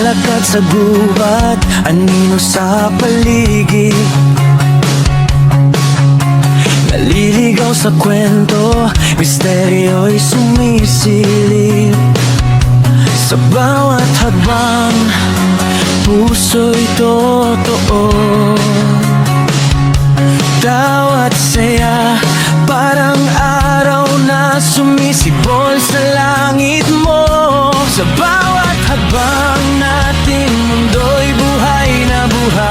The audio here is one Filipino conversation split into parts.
Naglalakad sa gubat, anino sa paligid. Naliligaw sa kwento, misteryo'y sumisilip. Sa bawat hakbang, puso'y totoo. Bawat saya, parang araw na sumisibol sa langit mo. Sa bawat habang natin, mundo'y buhay na buhay.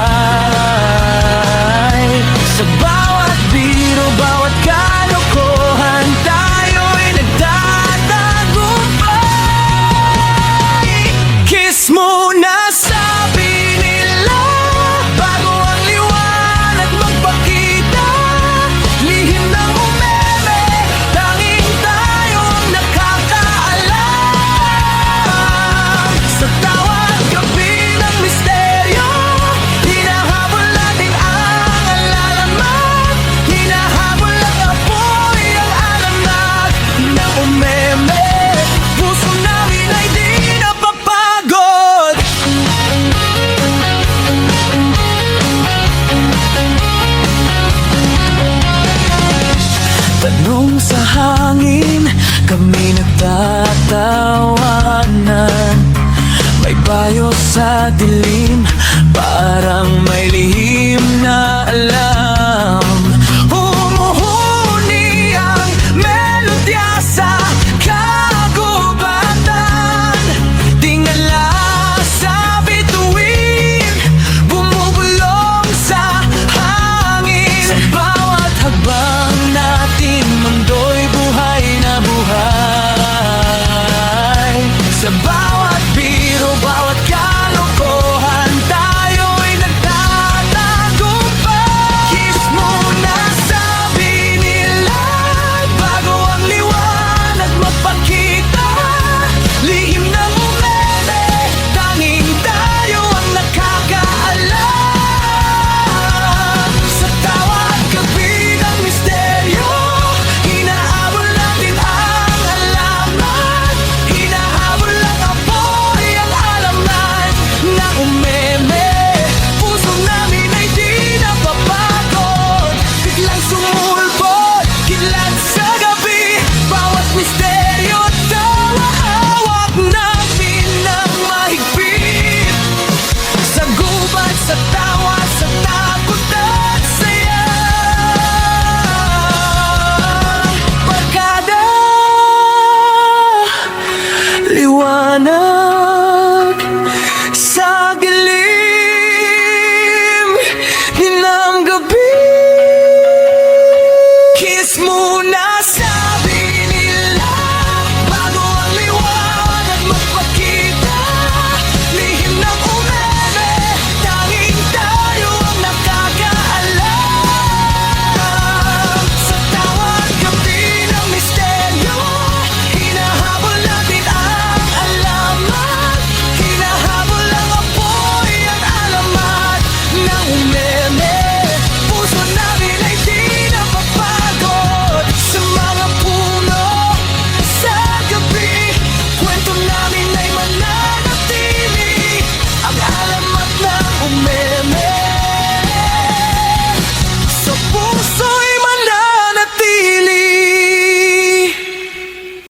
Sa bawat biro, bawat kalokohan, tayo'y nagtatagumpay. Kiss mo na, sabi nila, bago ang liwanag magpakita. Lihim ng umeme, tanging tayo ang nakakaalam. Sa tawag gabi ng misteryo, hinahabol natin ang alalaman. Hinahabol ang apoy, ang alamnag ng umeme. Puso namin ay di napapagod. Tanong sa hangin, kami nagtatawanan. May payo sa dilim, parang may lihim na alam.